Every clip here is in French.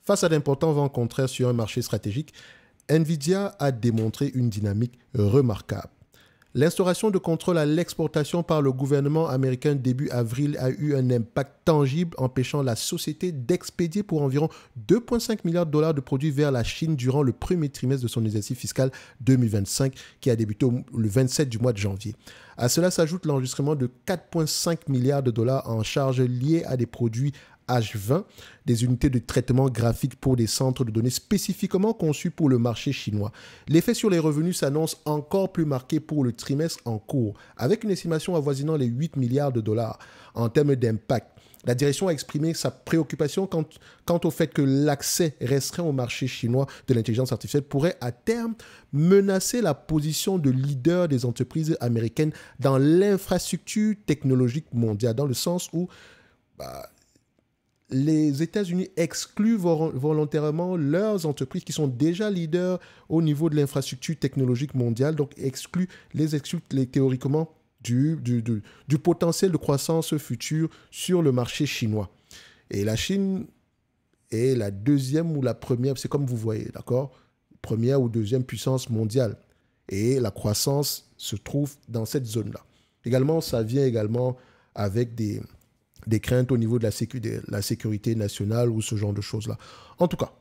Face à d'importants vents contraires sur un marché stratégique, Nvidia a démontré une dynamique remarquable. L'instauration de contrôle à l'exportation par le gouvernement américain début avril a eu un impact tangible, empêchant la société d'expédier pour environ 2,5 milliards de dollars de produits vers la Chine durant le premier trimestre de son exercice fiscal 2025 qui a débuté le 27 du mois de janvier. À cela s'ajoute l'enregistrement de 4,5 milliards de dollars en charges liées à des produits H20, des unités de traitement graphique pour des centres de données spécifiquement conçus pour le marché chinois. L'effet sur les revenus s'annonce encore plus marqué pour le trimestre en cours, avec une estimation avoisinant les 8 milliards de dollars en termes d'impact. La direction a exprimé sa préoccupation quant au fait que l'accès restreint au marché chinois de l'intelligence artificielle pourrait à terme menacer la position de leader des entreprises américaines dans l'infrastructure technologique mondiale, dans le sens où les États-Unis excluent volontairement leurs entreprises qui sont déjà leaders au niveau de l'infrastructure technologique mondiale, donc excluent théoriquement du potentiel de croissance future sur le marché chinois. Et la Chine est la deuxième ou la première, c'est comme vous voyez, d'accord? Première ou deuxième puissance mondiale. Et la croissance se trouve dans cette zone-là. Également, ça vient également avec des craintes au niveau de la sécurité nationale ou ce genre de choses-là. En tout cas,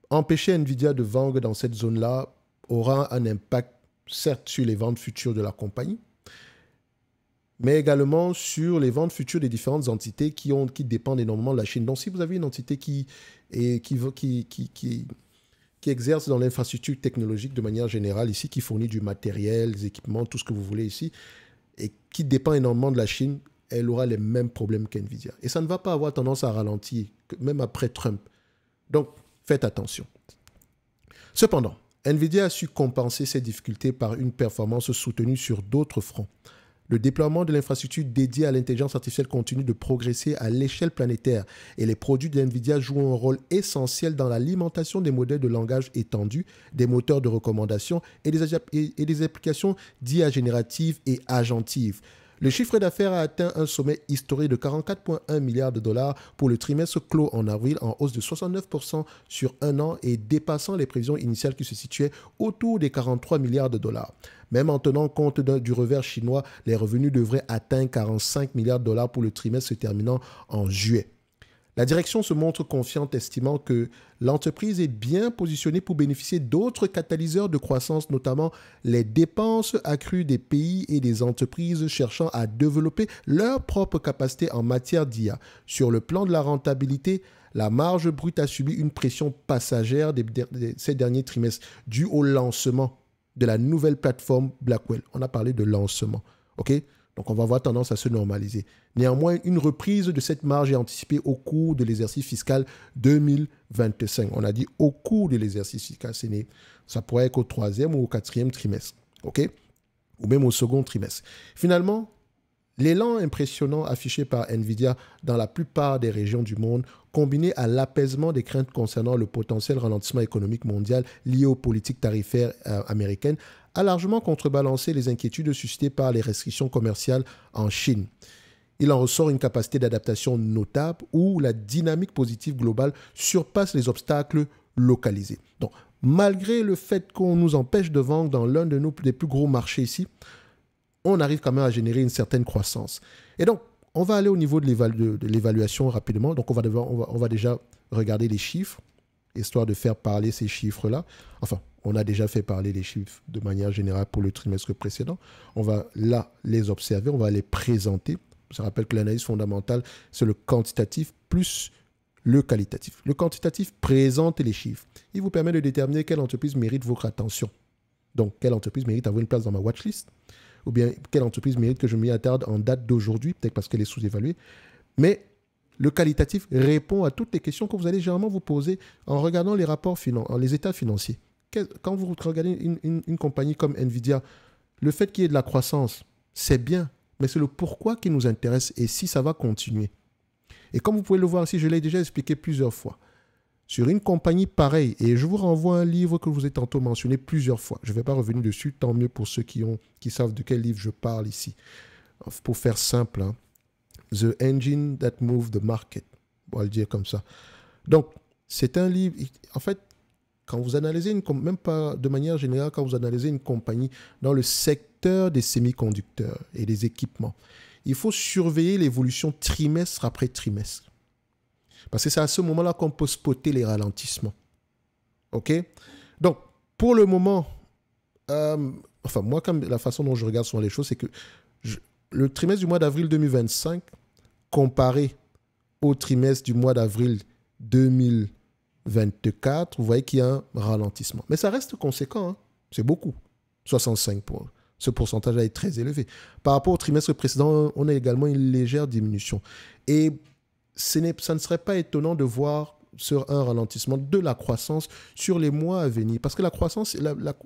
empêcher Nvidia de vendre dans cette zone-là aura un impact, certes, sur les ventes futures de la compagnie, mais également sur les ventes futures des différentes entités qui dépendent énormément de la Chine. Donc, si vous avez une entité qui exerce dans l'infrastructure technologique de manière générale ici, qui fournit du matériel, des équipements, tout ce que vous voulez ici, et qui dépend énormément de la Chine, elle aura les mêmes problèmes qu'NVIDIA. Et ça ne va pas avoir tendance à ralentir, même après Trump. Donc, faites attention. Cependant, NVIDIA a su compenser ces difficultés par une performance soutenue sur d'autres fronts. Le déploiement de l'infrastructure dédiée à l'intelligence artificielle continue de progresser à l'échelle planétaire et les produits de NVIDIA jouent un rôle essentiel dans l'alimentation des modèles de langage étendus, des moteurs de recommandation et des applications d'IA génératives et agentives. Le chiffre d'affaires a atteint un sommet historique de 44,1 milliards de dollars pour le trimestre clos en avril, en hausse de 69% sur un an et dépassant les prévisions initiales qui se situaient autour des 43 milliards de dollars. Même en tenant compte du revers chinois, les revenus devraient atteindre 45 milliards de dollars pour le trimestre se terminant en juillet. La direction se montre confiante, estimant que l'entreprise est bien positionnée pour bénéficier d'autres catalyseurs de croissance, notamment les dépenses accrues des pays et des entreprises cherchant à développer leur propre capacité en matière d'IA. Sur le plan de la rentabilité, la marge brute a subi une pression passagère ces derniers trimestres due au lancement de la nouvelle plateforme Blackwell. On a parlé de lancement, ok ? Donc, on va avoir tendance à se normaliser. Néanmoins, une reprise de cette marge est anticipée au cours de l'exercice fiscal 2025. On a dit au cours de l'exercice fiscal. Ça pourrait être au 3e ou au 4e trimestre. OK? Ou même au second trimestre. Finalement, l'élan impressionnant affiché par NVIDIA dans la plupart des régions du monde, combiné à l'apaisement des craintes concernant le potentiel ralentissement économique mondial lié aux politiques tarifaires américaines, a largement contrebalancé les inquiétudes suscitées par les restrictions commerciales en Chine. Il en ressort une capacité d'adaptation notable où la dynamique positive globale surpasse les obstacles localisés. Donc, malgré le fait qu'on nous empêche de vendre dans l'un des plus gros marchés ici, on arrive quand même à générer une certaine croissance. Et donc, on va aller au niveau de l'évaluation rapidement. Donc, on va déjà regarder les chiffres, histoire de faire parler ces chiffres-là. Enfin, on a déjà fait parler les chiffres de manière générale pour le trimestre précédent. On va là les observer, on va les présenter. Je rappelle que l'analyse fondamentale, c'est le quantitatif plus le qualitatif. Le quantitatif présente les chiffres. Il vous permet de déterminer quelle entreprise mérite votre attention. Donc, quelle entreprise mérite avoir une place dans ma watchlist, ou bien quelle entreprise mérite que je m'y attarde en date d'aujourd'hui, peut-être parce qu'elle est sous-évaluée. Mais le qualitatif répond à toutes les questions que vous allez généralement vous poser en regardant les rapports les états financiers. Quand vous regardez une compagnie comme NVIDIA, le fait qu'il y ait de la croissance, c'est bien, mais c'est le pourquoi qui nous intéresse et si ça va continuer. Et comme vous pouvez le voir ici, je l'ai déjà expliqué plusieurs fois. Sur une compagnie pareille, et je vous renvoie à un livre que je vous ai tantôt mentionné plusieurs fois. Je ne vais pas revenir dessus, tant mieux pour ceux qui savent de quel livre je parle ici. Pour faire simple, The Engine That Moved the Market. On va le dire comme ça. Donc, C'est un livre, en fait, quand vous analysez même pas de manière générale, quand vous analysez une compagnie dans le secteur des semi-conducteurs et des équipements, il faut surveiller l'évolution trimestre après trimestre. Parce que c'est à ce moment-là qu'on peut spotter les ralentissements. OK? Donc, pour le moment, enfin, moi, comme la façon dont je regarde souvent les choses, c'est que le trimestre du mois d'avril 2025, comparé au trimestre du mois d'avril 2024, vous voyez qu'il y a un ralentissement. Mais ça reste conséquent, hein? C'est beaucoup. 65 points. Ce pourcentage est très élevé. Par rapport au trimestre précédent, on a également une légère diminution. Et ça ne serait pas étonnant de voir sur un ralentissement de la croissance sur les mois à venir. Parce que la croissance,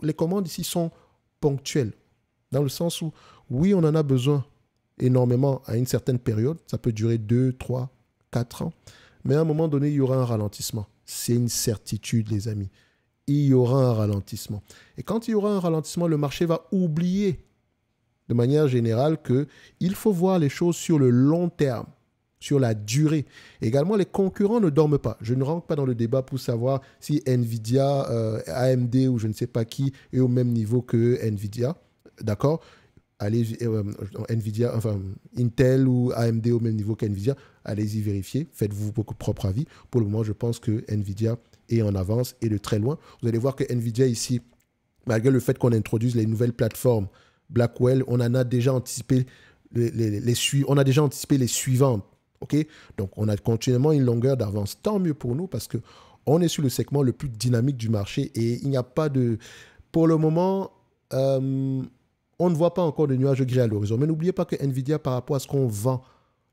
les commandes ici sont ponctuelles. Dans le sens où, oui, on en a besoin énormément à une certaine période. Ça peut durer 2, 3, 4 ans. Mais à un moment donné, il y aura un ralentissement. C'est une certitude, les amis. Il y aura un ralentissement. Et quand il y aura un ralentissement, le marché va oublier de manière générale qu'il faut voir les choses sur le long terme, sur la durée. Également, les concurrents ne dorment pas. Je ne rentre pas dans le débat pour savoir si Nvidia, AMD ou je ne sais pas qui est au même niveau que Nvidia. D'accord? Allez, Nvidia, enfin, Intel ou AMD au même niveau qu'Nvidia, allez-y vérifier, faites-vous votre propre avis. Pour le moment, je pense que Nvidia est en avance et de très loin. Vous allez voir que Nvidia ici, malgré le fait qu'on introduise les nouvelles plateformes Blackwell, on en a déjà anticipé on a déjà anticipé les suivantes. Okay? Donc, on a continuellement une longueur d'avance. Tant mieux pour nous parce qu'on est sur le segment le plus dynamique du marché et il n'y a pas de... Pour le moment, on ne voit pas encore de nuages gris à l'horizon. Mais n'oubliez pas que Nvidia, par rapport à ce qu'on vend,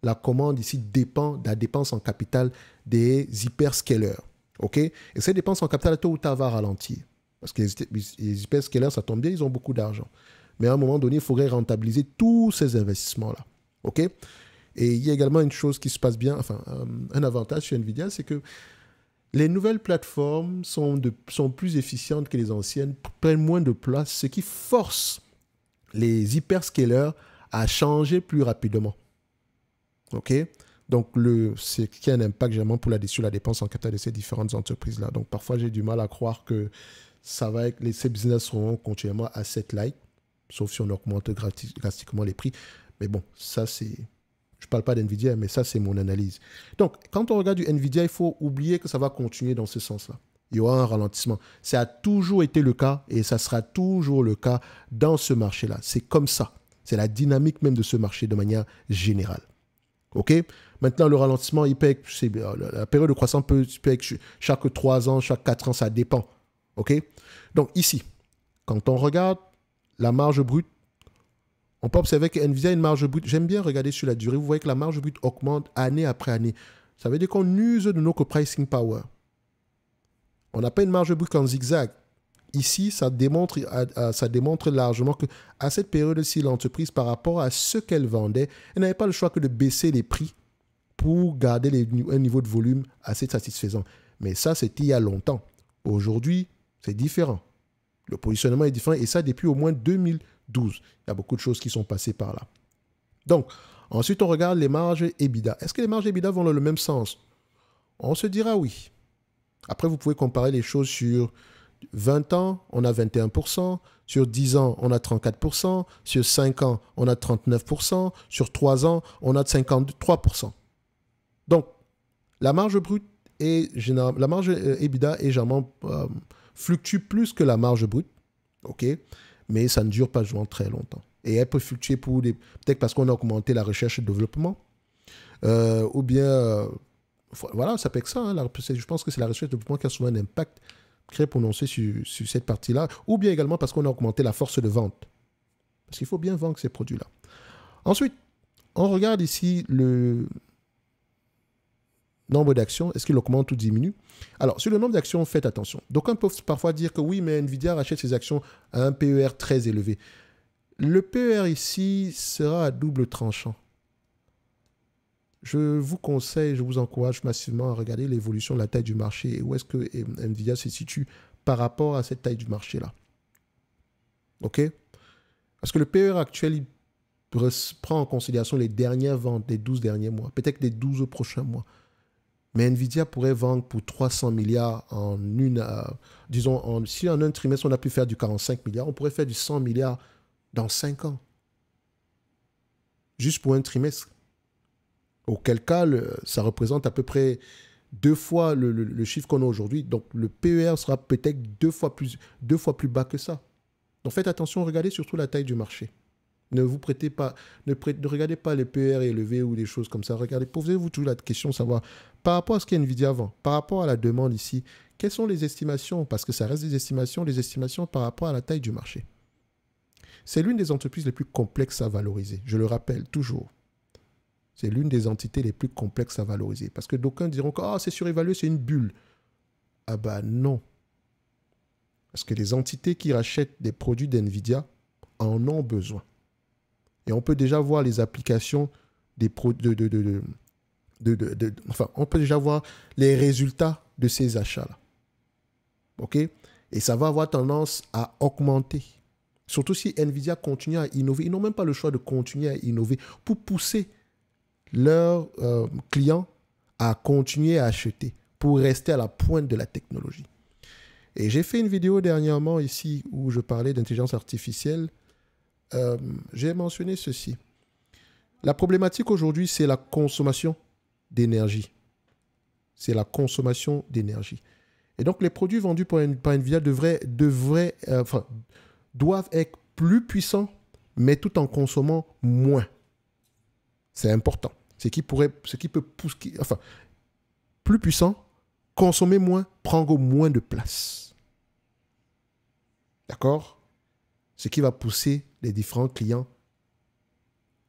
la commande ici dépend de la dépense en capital des hyperscalers. Okay? Et cette dépense en capital, tôt ou tard, va ralentir. Parce que les hyperscalers, ça tombe bien, ils ont beaucoup d'argent. Mais à un moment donné, il faudrait rentabiliser tous ces investissements-là. OK? Et il y a également une chose qui se passe bien, enfin, un avantage sur Nvidia, c'est que les nouvelles plateformes sont plus efficientes que les anciennes, prennent moins de place, ce qui force les hyperscalers à changer plus rapidement. OK? Donc, c'est qui a un impact généralement sur la dépense en capital de ces différentes entreprises-là. Donc, parfois, j'ai du mal à croire que ces business seront continuellement asset-like, sauf si on augmente drastiquement les prix. Mais bon, ça, c'est... Je ne parle pas d'NVIDIA, mais ça, c'est mon analyse. Donc, quand on regarde du NVIDIA, il faut oublier que ça va continuer dans ce sens-là. Il y aura un ralentissement. Ça a toujours été le cas et ça sera toujours le cas dans ce marché-là. C'est comme ça. C'est la dynamique même de ce marché de manière générale. OK? Maintenant, le ralentissement, la période de croissance peut être chaque 3 ans, chaque 4 ans, ça dépend. OK? Donc, ici, quand on regarde la marge brute, on peut observer que Nvidia a une marge brute. J'aime bien regarder sur la durée. Vous voyez que la marge brute augmente année après année. Ça veut dire qu'on use de notre pricing power. On n'a pas une marge brute en zigzag. Ici, ça démontre largement qu'à cette période-ci, l'entreprise, par rapport à ce qu'elle vendait, elle n'avait pas le choix que de baisser les prix pour garder un niveau de volume assez satisfaisant. Mais ça, c'était il y a longtemps. Aujourd'hui, c'est différent. Le positionnement est différent et ça depuis au moins 2012. Il y a beaucoup de choses qui sont passées par là. Donc, ensuite, on regarde les marges EBITDA. Est-ce que les marges EBITDA vont dans le même sens? On se dira oui. Après, vous pouvez comparer les choses sur 20 ans, on a 21%. Sur 10 ans, on a 34%. Sur 5 ans, on a 39%. Sur 3 ans, on a 53%. Donc, la marge brute la marge EBITDA est généralement fluctue plus que la marge brute, ok, mais ça ne dure pas souvent très longtemps. Et elle peut fluctuer peut-être parce qu'on a augmenté la recherche et le développement, ou bien, voilà, ça peut être ça. Hein, je pense que c'est la recherche et le développement qui a souvent un impact très prononcé sur cette partie-là, ou bien également parce qu'on a augmenté la force de vente. Parce qu'il faut bien vendre ces produits-là. Ensuite, on regarde ici le nombre d'actions, est-ce qu'il augmente ou diminue? Alors, sur le nombre d'actions, faites attention. D'aucuns peuvent parfois dire que oui, mais Nvidia rachète ses actions à un PER très élevé. Le PER ici sera à double tranchant. Je vous conseille, je vous encourage massivement à regarder l'évolution de la taille du marché et où est-ce que Nvidia se situe par rapport à cette taille du marché-là. OK? Parce que le PER actuel, il prend en considération les dernières ventes des 12 derniers mois, peut-être les 12 prochains mois. Mais Nvidia pourrait vendre pour 300 milliards en une... disons, si en un trimestre, on a pu faire du 45 milliards, on pourrait faire du 100 milliards dans 5 ans. Juste pour un trimestre. Auquel cas, ça représente à peu près 2 fois le chiffre qu'on a aujourd'hui. Donc, le PER sera peut-être 2 fois plus bas que ça. Donc, faites attention, regardez surtout la taille du marché. Ne vous prêtez pas, ne regardez pas les PER élevés ou des choses comme ça. Regardez, posez-vous toujours la question de savoir, par rapport à ce qu'NVIDIA vend, par rapport à la demande ici, quelles sont les estimations? Parce que ça reste des estimations par rapport à la taille du marché. C'est l'une des entreprises les plus complexes à valoriser. Je le rappelle toujours. C'est l'une des entités les plus complexes à valoriser. Parce que d'aucuns diront que c'est surévalué, c'est une bulle. Ah bah non. Parce que les entités qui rachètent des produits d'NVIDIA en ont besoin. Et on peut déjà voir les applications des produits enfin, on peut déjà voir les résultats de ces achats-là. OK? Et ça va avoir tendance à augmenter. Surtout si NVIDIA continue à innover. Ils n'ont même pas le choix de continuer à innover pour pousser leurs clients à continuer à acheter, pour rester à la pointe de la technologie. Et j'ai fait une vidéo dernièrement ici où je parlais d'intelligence artificielle. J'ai mentionné ceci. La problématique aujourd'hui, c'est la consommation d'énergie. C'est la consommation d'énergie. Et donc, les produits vendus par NVIDIA doivent être plus puissants, mais tout en consommant moins. C'est important. Ce qui peut pousser, enfin, plus puissant, consommer moins, prendre moins de place. D'accord? Ce qui va pousser les différents clients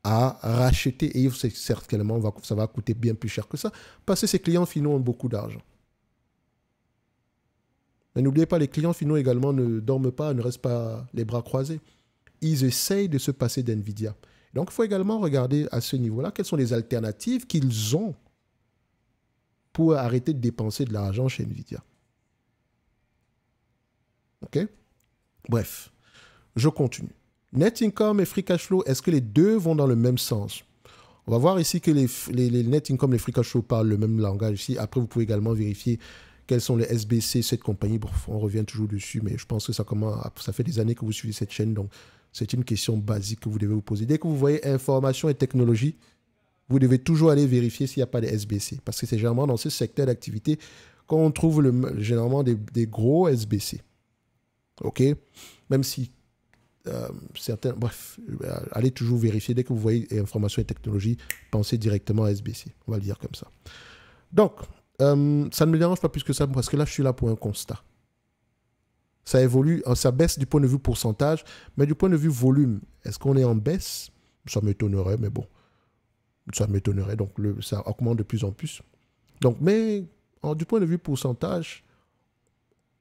à racheter. Et certainement, ça va coûter bien plus cher que ça, parce que ces clients finaux ont beaucoup d'argent. Mais n'oubliez pas, les clients finaux également ne dorment pas, ne restent pas les bras croisés. Ils essayent de se passer d'NVIDIA. Donc, il faut également regarder à ce niveau-là quelles sont les alternatives qu'ils ont pour arrêter de dépenser de l'argent chez NVIDIA. OK? Bref, je continue. Net income et free cash flow, est-ce que les deux vont dans le même sens? On va voir ici que les net income et les free cash flow parlent le même langage ici. Après, vous pouvez également vérifier quels sont les SBC, cette compagnie. Bon, on revient toujours dessus, mais je pense que ça fait des années que vous suivez cette chaîne, donc c'est une question basique que vous devez vous poser. Dès que vous voyez information et technologie, vous devez toujours aller vérifier s'il n'y a pas de SBC. Parce que c'est généralement dans ce secteur d'activité qu'on trouve généralement des gros SBC. OK? Même si certains... Bref, allez toujours vérifier. Dès que vous voyez information et technologie, pensez directement à SBC. On va le dire comme ça. Donc, ça ne me dérange pas plus que ça parce que là, je suis là pour un constat. Ça évolue, ça baisse du point de vue pourcentage, mais du point de vue volume, est-ce qu'on est en baisse? Ça m'étonnerait, mais bon. Ça m'étonnerait, donc ça augmente de plus en plus. Donc, mais du point de vue pourcentage,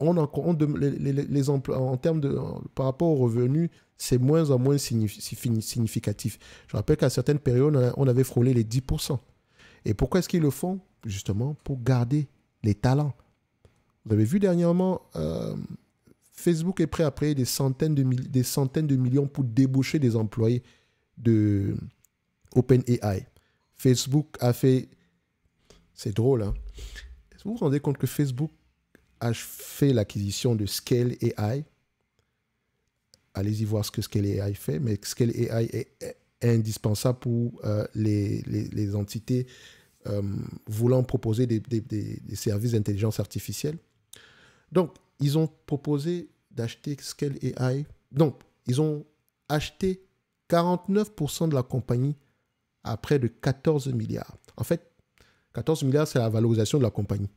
les emplois, par rapport aux revenus, c'est moins en moins significatif. Je rappelle qu'à certaines périodes, on avait frôlé les 10%. Et pourquoi est-ce qu'ils le font? Justement, pour garder les talents. Vous avez vu dernièrement, Facebook est prêt à payer des centaines de millions pour débaucher des employés de OpenAI. Facebook a fait... C'est drôle, hein? Est-ce que vous vous rendez compte que Facebook a fait l'acquisition de Scale AI? Allez-y voir ce que Scale AI fait, mais Scale AI est indispensable pour les entités voulant proposer des services d'intelligence artificielle. Donc, ils ont proposé d'acheter Scale AI. Donc, ils ont acheté 49% de la compagnie à près de 14 milliards. En fait, 14 milliards, c'est la valorisation de la compagnie.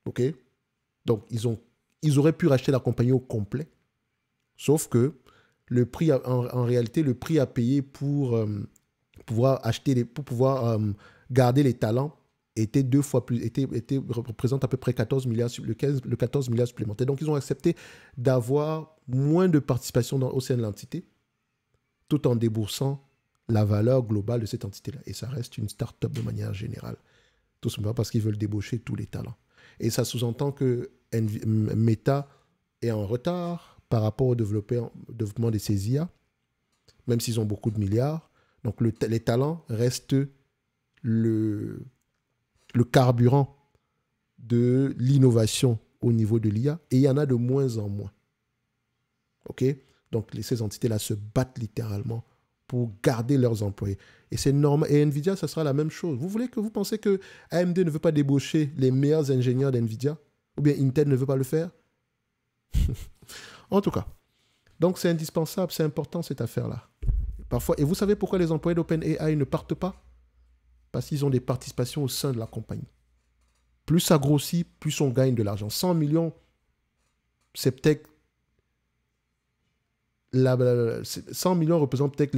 OK? Donc, ils auraient pu racheter la compagnie au complet. Sauf que le prix, en réalité, le prix à payer pour pouvoir garder les talents était 2 fois plus, représente à peu près 14 milliards, le 14 milliards supplémentaires. Donc, ils ont accepté d'avoir moins de participation au sein de l'entité, tout en déboursant la valeur globale de cette entité-là. Et ça reste une start-up de manière générale. Tout simplement parce qu'ils veulent débaucher tous les talents. Et ça sous-entend que Meta est en retard par rapport au développement de ses IA, même s'ils ont beaucoup de milliards. Donc, les talents restent le carburant de l'innovation au niveau de l'IA, et il y en a de moins en moins. OK? Donc, ces entités-là se battent littéralement pour garder leurs employés. Et c'est normal. Et NVIDIA, ça sera la même chose. Vous pensez que AMD ne veut pas débaucher les meilleurs ingénieurs d'NVIDIA? Ou bien Intel ne veut pas le faire? En tout cas. Donc, c'est indispensable, c'est important cette affaire-là. Parfois, et vous savez pourquoi les employés d'OpenAI ne partent pas? Parce qu'ils ont des participations au sein de la compagnie. Plus ça grossit, plus on gagne de l'argent. 100 millions, c'est peut-être 100 millions représente peut-être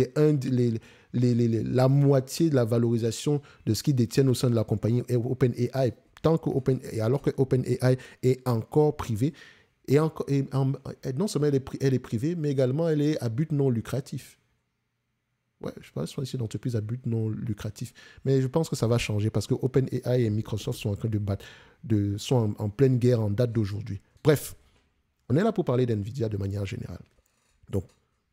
la moitié de la valorisation de ce qu'ils détiennent au sein de la compagnie OpenAI. Alors que OpenAI est encore privée, non seulement elle est privée, mais également elle est à but non lucratif. Ouais, je pense que c'est une entreprise à but non lucratif. Mais je pense que ça va changer parce que OpenAI et Microsoft sont en train de battre, sont en pleine guerre en date d'aujourd'hui. Bref, on est là pour parler d'NVIDIA de manière générale. Donc,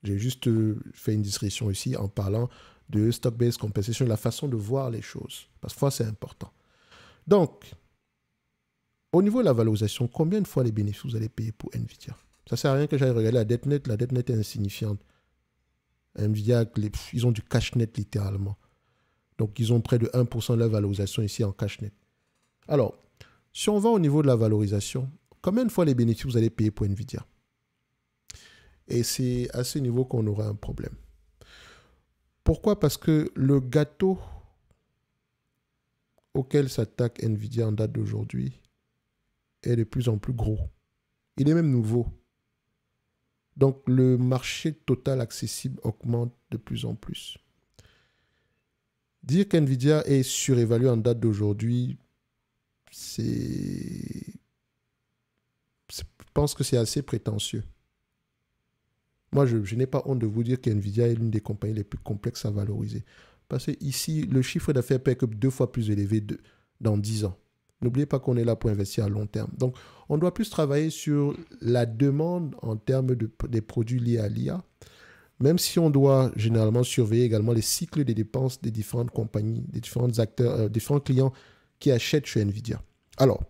j'ai juste fait une discrétion ici en parlant de stock-based compensation, la façon de voir les choses. Parce que c'est important. Donc, au niveau de la valorisation, combien de fois les bénéfices vous allez payer pour NVIDIA? Ça ne sert à rien que j'aille regarder la dette nette. La dette nette est insignifiante. NVIDIA, ils ont du cash net littéralement. Donc, ils ont près de 1% de la valorisation ici en cash net. Alors, si on va au niveau de la valorisation, combien de fois les bénéfices vous allez payer pour NVIDIA? Et c'est à ce niveau qu'on aura un problème. Pourquoi? Parce que le gâteau auquel s'attaque NVIDIA en date d'aujourd'hui est de plus en plus gros. Il est même nouveau. Donc, le marché total accessible augmente de plus en plus. Dire qu'NVIDIA est surévalué en date d'aujourd'hui, je pense que c'est assez prétentieux. Moi, je n'ai pas honte de vous dire qu'NVIDIA est l'une des compagnies les plus complexes à valoriser. Parce que ici, le chiffre d'affaires peut être 2 fois plus élevé dans 10 ans. N'oubliez pas qu'on est là pour investir à long terme. Donc, on doit plus travailler sur la demande en termes des produits liés à l'IA, même si on doit généralement surveiller également les cycles des dépenses des différentes compagnies, des différents acteurs, différents clients qui achètent chez NVIDIA. Alors,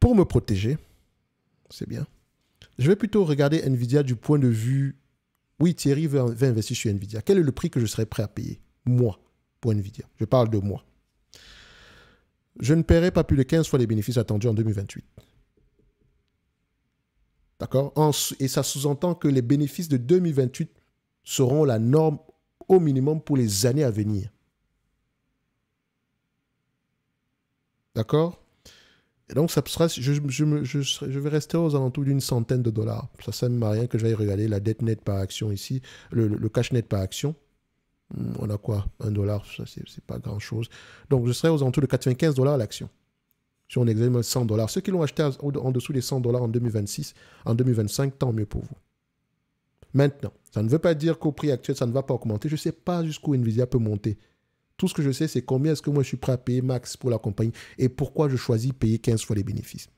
pour me protéger, c'est bien, je vais plutôt regarder NVIDIA du point de vue, oui, Thierry veut investir sur NVIDIA. Quel est le prix que je serais prêt à payer, moi, pour NVIDIA? Je parle de moi. Je ne paierai pas plus de 15 fois les bénéfices attendus en 2028. D'accord? Et ça sous-entend que les bénéfices de 2028 seront la norme au minimum pour les années à venir. D'accord? Et donc, ça sera, je vais rester aux alentours d'une centaine de dollars. Ça ne sert à rien que j'aille regarder la dette nette par action ici, le cash net par action. On a quoi? $1, ça c'est pas grand-chose. Donc, je serai aux alentours de 95 dollars l'action. Si on examine 100 dollars. Ceux qui l'ont acheté en dessous des 100 dollars en 2026, en 2025, tant mieux pour vous. Maintenant, ça ne veut pas dire qu'au prix actuel, ça ne va pas augmenter. Je ne sais pas jusqu'où Nvidia peut monter. Tout ce que je sais, c'est combien est-ce que moi je suis prêt à payer max pour la compagnie et pourquoi je choisis payer 15 fois les bénéfices.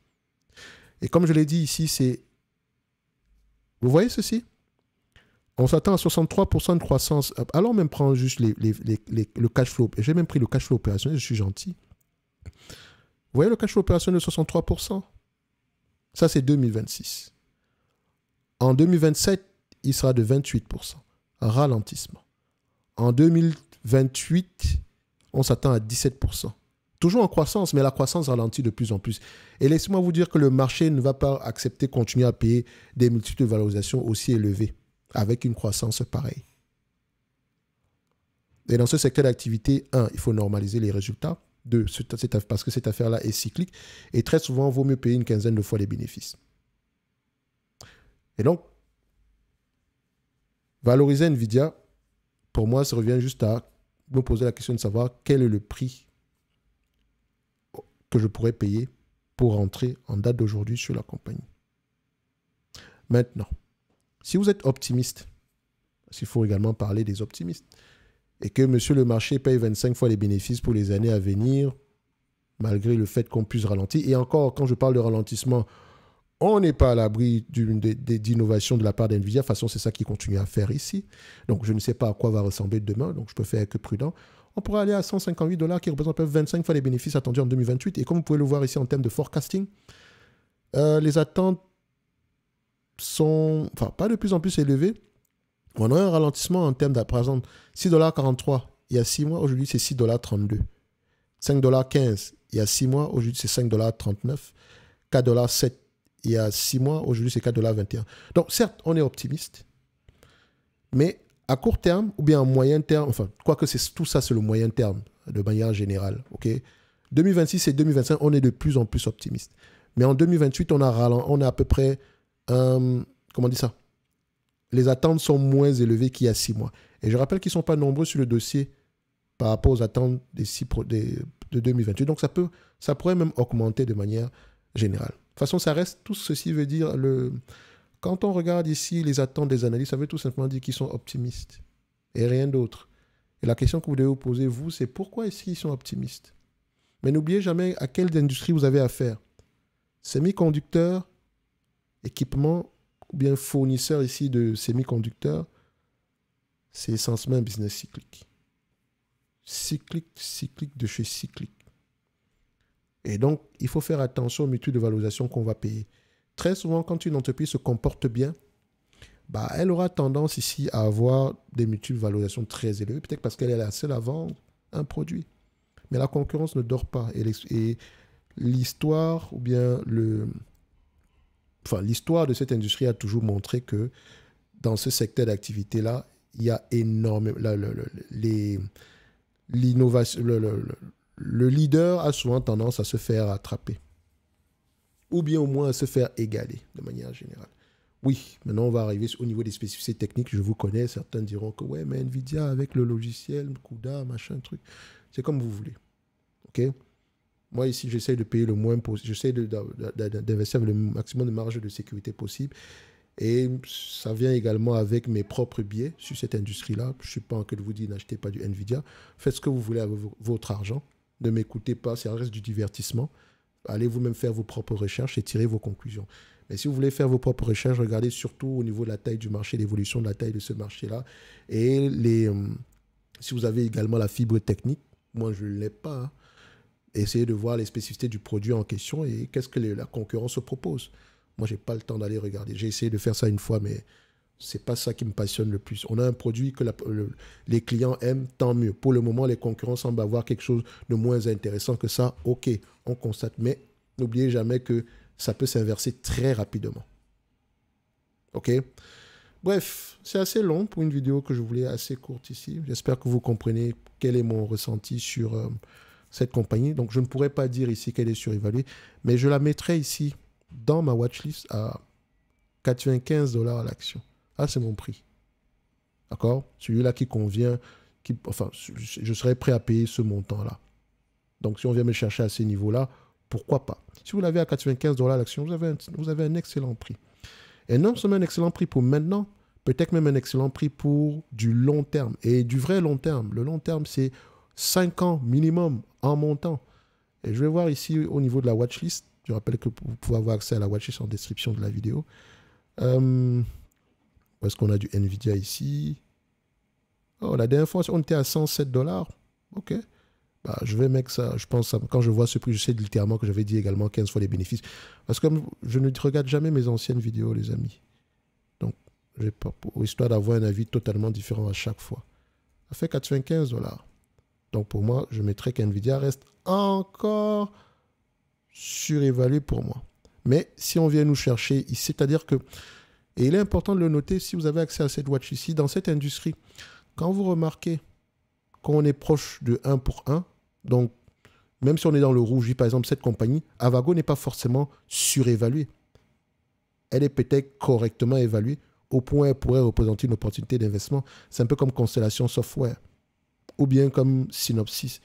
Et comme je l'ai dit ici, c'est... Vous voyez ceci? On s'attend à 63% de croissance. Alors même prendre juste le cash flow. J'ai même pris le cash flow opérationnel, je suis gentil. Vous voyez le cash flow opérationnel de 63%? Ça, c'est 2026. En 2027, il sera de 28%. Ralentissement. En 2028, on s'attend à 17%. Toujours en croissance, mais la croissance ralentit de plus en plus. Et laissez-moi vous dire que le marché ne va pas accepter de continuer à payer des multiples de valorisation aussi élevés avec une croissance pareille. Et dans ce secteur d'activité, 1, il faut normaliser les résultats. 2, parce que cette affaire-là est cyclique. Et très souvent, il vaut mieux payer une quinzaine de fois les bénéfices. Et donc, valoriser NVIDIA, pour moi, ça revient juste à me poser la question de savoir quel est le prix que je pourrais payer pour rentrer en date d'aujourd'hui sur la compagnie. Maintenant, si vous êtes optimiste, parce qu'il faut également parler des optimistes, et que monsieur le marché paye 25 fois les bénéfices pour les années à venir, malgré le fait qu'on puisse ralentir, et encore, quand je parle de ralentissement, on n'est pas à l'abri d'innovation de la part d'NVIDIA. De toute façon, c'est ça qu'ils continuent à faire ici. Donc, je ne sais pas à quoi va ressembler demain, donc je préfère être prudent. on pourrait aller à 158 $ qui représente 25 fois les bénéfices attendus en 2028. Et comme vous pouvez le voir ici en termes de forecasting, les attentes sont pas de plus en plus élevées. On a un ralentissement en termes par exemple, 6,43 $ il y a 6 mois, aujourd'hui c'est 6,32 $. 5,15 $ il y a 6 mois, aujourd'hui c'est 5,39 $. 4,7 $ il y a 6 mois, aujourd'hui c'est 4,21 $. Donc certes, on est optimiste, mais à court terme ou bien à moyen terme, enfin, quoique tout ça c'est le moyen terme de manière générale, ok. 2026 et 2025, on est de plus en plus optimiste. Mais en 2028, on a à peu près, comment on dit ça? Les attentes sont moins élevées qu'il y a 6 mois. Et je rappelle qu'ils ne sont pas nombreux sur le dossier par rapport aux attentes de 2028. Donc ça pourrait même augmenter de manière générale. De toute façon, ça reste, tout ceci veut dire, quand on regarde ici les attentes des analystes, ça veut tout simplement dire qu'ils sont optimistes et rien d'autre. Et la question que vous devez vous poser, vous, c'est pourquoi est-ce qu'ils sont optimistes? Mais n'oubliez jamais à quelle industrie vous avez affaire. Semi-conducteurs, équipements, ou bien fournisseurs ici de semi-conducteurs, c'est essentiellement un business cyclique. Cyclique de chez cyclique. Et donc, il faut faire attention aux multiples de valorisation qu'on va payer. Très souvent, quand une entreprise se comporte bien, elle aura tendance ici à avoir des multiples de valorisation très élevées, peut-être parce qu'elle est la seule à vendre un produit. Mais la concurrence ne dort pas. Et l'histoire, ou bien l'histoire de cette industrie a toujours montré que dans ce secteur d'activité-là, il y a énormément... L'innovation, le leader a souvent tendance à se faire attraper. Ou bien au moins à se faire égaler de manière générale. Oui, maintenant on va arriver au niveau des spécificités techniques. Je vous connais, certains diront que ouais, mais Nvidia avec le logiciel, CUDA, machin, truc. C'est comme vous voulez. Ok? Moi ici, j'essaie de payer le moins possible. J'essaie d'investir avec le maximum de marge de sécurité possible. Et ça vient également avec mes propres biais sur cette industrie-là. Je ne suis pas en train de vous dire n'achetez pas du Nvidia. Faites ce que vous voulez avec votre argent. Ne m'écoutez pas, ça reste du divertissement. Allez vous-même faire vos propres recherches et tirez vos conclusions. Mais si vous voulez faire vos propres recherches, regardez surtout au niveau de la taille du marché, l'évolution de la taille de ce marché-là. Et si vous avez également la fibre technique, moi je ne l'ai pas, hein. Essayez de voir les spécificités du produit en question et qu'est-ce que la concurrence se propose. Moi, je n'ai pas le temps d'aller regarder. J'ai essayé de faire ça une fois, mais ce n'est pas ça qui me passionne le plus. On a un produit que les clients aiment, tant mieux. Pour le moment, les concurrents semblent avoir quelque chose de moins intéressant que ça. OK, on constate. Mais n'oubliez jamais que ça peut s'inverser très rapidement. OK? Bref, c'est assez long pour une vidéo que je voulais assez courte ici. J'espère que vous comprenez quel est mon ressenti sur cette compagnie. Donc, je ne pourrais pas dire ici qu'elle est surévaluée, mais je la mettrai ici dans ma watchlist à 95 $ à l'action. Ah, c'est mon prix. D'accord? Celui-là qui convient, je serais prêt à payer ce montant-là. Donc, si on vient me chercher à ces niveaux-là, pourquoi pas? Si vous l'avez à 95 $ à l'action, vous avez un excellent prix. Et non seulement un excellent prix pour maintenant, peut-être même un excellent prix pour du long terme. Et du vrai long terme. Le long terme, c'est 5 ans minimum en montant. Et je vais voir ici au niveau de la watchlist. Je rappelle que vous pouvez avoir accès à la watchlist en description de la vidéo. Où est-ce qu'on a du Nvidia ici? Oh, la dernière fois, on était à 107 $. OK. Je vais mettre ça. Je pense, quand je vois ce prix, je sais littéralement que j'avais dit également 15 fois les bénéfices. Parce que je ne regarde jamais mes anciennes vidéos, les amis. Donc, histoire d'avoir un avis totalement différent à chaque fois. Ça fait 95 $. Donc, pour moi, je mettrais qu'Nvidia reste encore surévalué pour moi. Mais si on vient nous chercher ici, c'est-à-dire que, et il est important de le noter, si vous avez accès à cette watch ici, dans cette industrie, quand vous remarquez qu'on est proche de 1 pour 1, donc même si on est dans le rouge, par exemple, cette compagnie, Avago n'est pas forcément surévaluée. Elle est peut-être correctement évaluée au point où elle pourrait représenter une opportunité d'investissement. C'est un peu comme Constellation Software, ou bien comme Synopsys,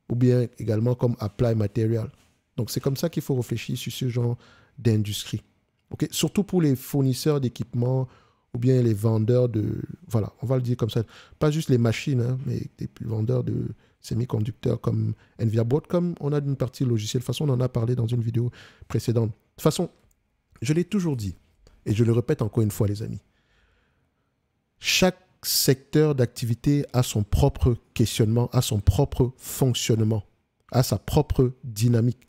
ou bien également comme Applied Materials. Donc, c'est comme ça qu'il faut réfléchir sur ce genre d'industrie. Okay? Surtout pour les fournisseurs d'équipements ou bien les vendeurs de... Voilà, on va le dire comme ça. Pas juste les machines, hein, mais des vendeurs de semi-conducteurs comme Nvidia Broadcom. On a une partie logicielle. De toute façon, on en a parlé dans une vidéo précédente. De toute façon, je l'ai toujours dit, et je le répète encore une fois, les amis. Chaque secteur d'activité a son propre questionnement, a son propre fonctionnement, a sa propre dynamique.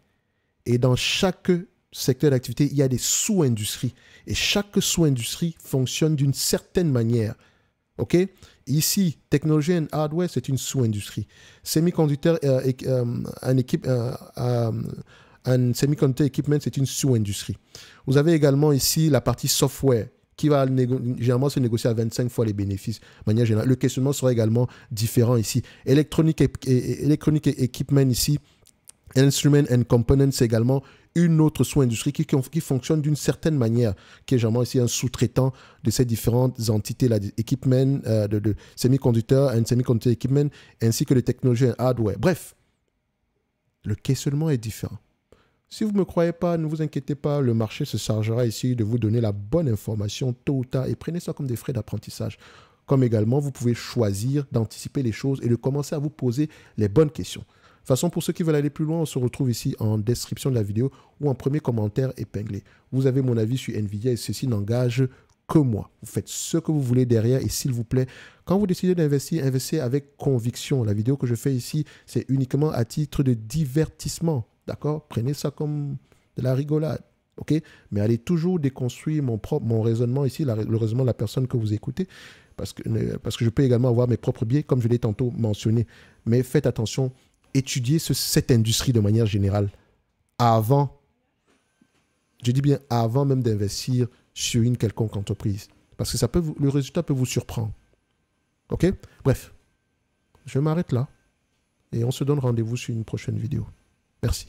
Et dans chaque secteur d'activité, il y a des sous-industries. Et chaque sous-industrie fonctionne d'une certaine manière. OK? Ici, technologie et hardware, c'est une sous-industrie. Semi-conducteur, un semiconductor equipment, c'est une sous-industrie. Vous avez également ici la partie software qui va généralement se négocier à 25 fois les bénéfices. De manière générale, le questionnement sera également différent ici. Electronic equipment ici, instrument and components, c'est également une autre sous-industrie qui fonctionne d'une certaine manière, qui est généralement ici un sous-traitant de ces différentes entités-là, d'équipements, de semi-conducteurs, un semi-conductor equipment, ainsi que de technologies et hardware. Bref, le questionnement est différent. Si vous ne me croyez pas, ne vous inquiétez pas, le marché se chargera ici de vous donner la bonne information tôt ou tard et prenez ça comme des frais d'apprentissage. Comme également, vous pouvez choisir d'anticiper les choses et de commencer à vous poser les bonnes questions. De toute façon, pour ceux qui veulent aller plus loin, on se retrouve ici en description de la vidéo ou en premier commentaire épinglé. Vous avez mon avis sur Nvidia et ceci n'engage que moi. Vous faites ce que vous voulez derrière et s'il vous plaît, quand vous décidez d'investir, investissez avec conviction. La vidéo que je fais ici, c'est uniquement à titre de divertissement. D'accord? Prenez ça comme de la rigolade. OK? Mais allez toujours déconstruire mon raisonnement ici, le raisonnement de la personne que vous écoutez, parce que je peux également avoir mes propres biais, comme je l'ai tantôt mentionné. Mais faites attention, étudiez cette industrie de manière générale avant, je dis bien avant même d'investir sur une quelconque entreprise. Parce que le résultat peut vous surprendre. OK? Bref, je m'arrête là et on se donne rendez-vous sur une prochaine vidéo. Merci.